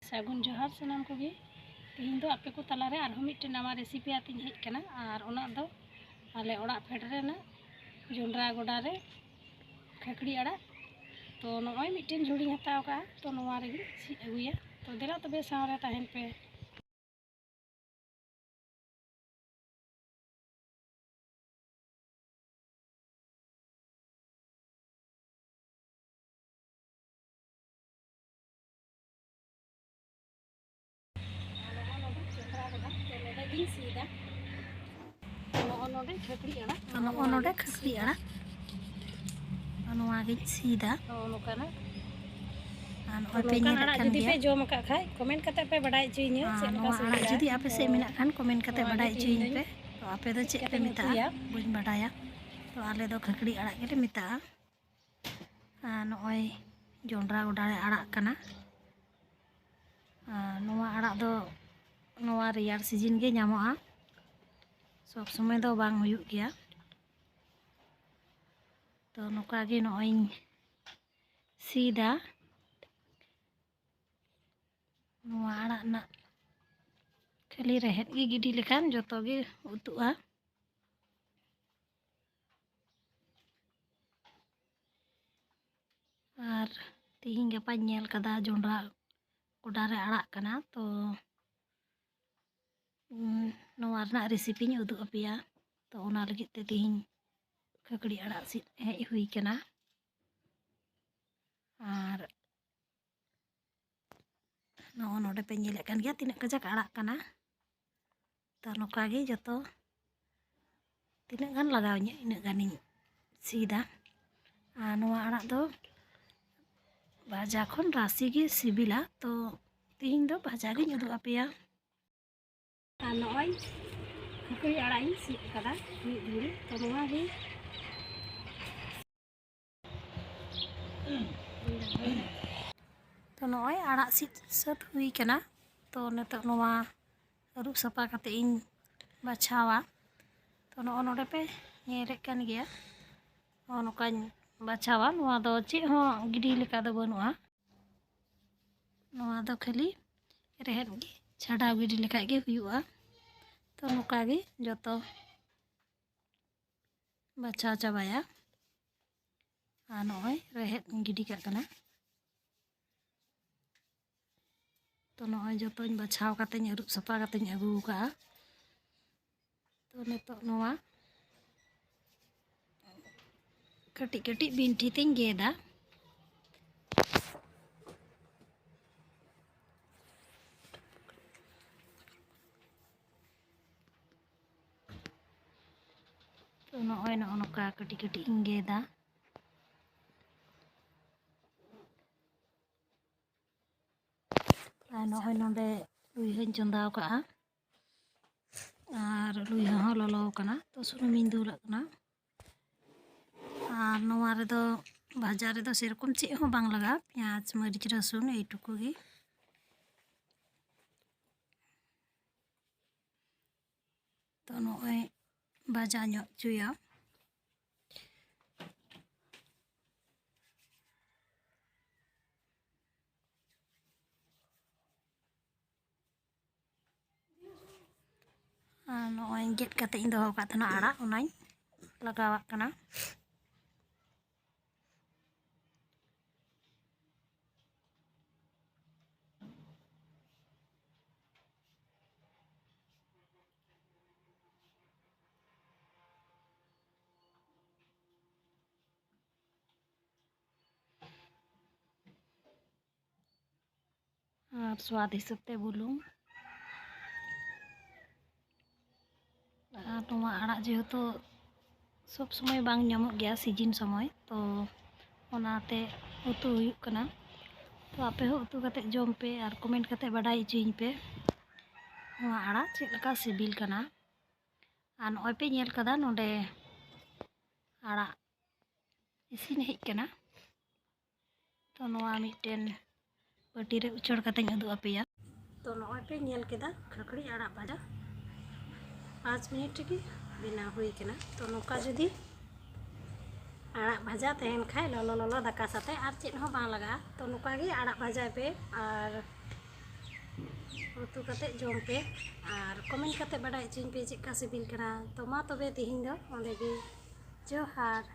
सागुन जोहार सानाम कोगे तेहन दो आपे को तलारे आर मिट्टे नवा रेसिपी आतिन हेज कना आर ओना दो आले ओड़ा फेड रेना जोंड्रा गोडा रे खकड़ी आड़ा तो नॉय मिट्टे झुड़ी हताव का तो नवा रे सी अगुया तो देला तबे सावरे ताहेन पे सीधा नोडे खकड़ी आड़ा सीधा नोकाना जुदी पे जोम का खाय कमेंट करते पे बड़ाई चीनी जुदी आपे से मेना खान कमेंट करते बड़ाई चीनी पे तो आपे दो चेक पे मिता बुझ बड़ाया तो आले दो खकड़ी आड़ा के मिता नॉय जोंड्रा गोडा रे आड़ा कना नोवा आड़ा दो नोवा रियार सीजन गे ᱧᱟᱢᱚᱜᱼᱟ सब समय दो बांग हुयुग गया तो नोका गे नॉय सीधा नोवा आड़ा ना खाली रहेत गे गिडी लेखान जतो गे उतुआ और तेहिं गपा नेल कदा जोंड्रा गोडा रे आड़ा कना तो नोवा रना रेसिपी नी उदुग अपिया तो ओना लगित ते तेहिं खकड़ी आड़ा सी हेज हुई कना और नो नोडे पे नेले कान गया तिना कजाक आड़ा कना तो नोका गे जतो तिना गान लगावnya ina गानी सीधा नोवा आड़ा दो भाजा खन राशि गे सिबिला तो तेहिं दो भाजा गे उदुग अपिया नॉय खकड़ी आड़ा इन सी कदा मिद धुड़ी तो नोवा गे तो नॉय आड़ा सी सत हुई कना तो नेतो नोवा अरुप सपा कते इन बाछावा तो नो नोडे पे नेरे कान गया नोका बाछावा नोवा दो चे हो गिडी लेका दो बनुआ नोवा दो खाली रेहेद गे छाड़ा गिडी लेका गे हुयुआ तो नोका गे जतो बाछा चाबाया नॉय रेहेद गिडी का कना तो नॉय जतो बाछाव काते अरुप सपा काते अगू का तो नेतो नोवा कटी कटी बिंठी तें गेदा तो नॉय नोका कटी कटी गेदा नॉय नोडे लुई हन चंदाव का और लुई हो ललो कना तो सुनुमिन दुलक कना और नोवा रे दो भाजा रे दो सेरकम चे हो बांग लगा प्याज मरीच रसुन एटुकु गे तो नॉय भाजा ᱧᱚᱜ चुया नॉय गेट काते इन दोहो का थना आड़ा ओनाई लगावा कना और स्वाद हिसाब ते बुलुंग नोवा आड़ा जेहेतु सब समय बांग ᱧᱟᱢᱚᱜ गया सीजन समय तो ओनाते उतु हुयुग कना तो आपे हो उतु कते जम पे और कमेंट कते बड़ाई चीन पे नोवा आड़ा चेक लका सिबिल कना और नॉय पे नेल कदा नोडे आड़ा इसिन हेज कना तो नोवा मिट्टेन पटी रे उचड़ कते उदुग अपिया तो नॉय पे नेल केदा खकड़ी आड़ा भाजा 5 मिनट की बिना हुई कना तो नोका जुदी आड़ा भाजा तहन खाए ललो ललो दाका साथे और चेद हो बांग लगा तो नोका गे आड़ा भाजा पे और उतु कते जम पे और कमेंट कते बाडाय हचुኝ पे चेका सिबिल कना। तो मा तबे तिहिñ दो ओंडे गे जोहार।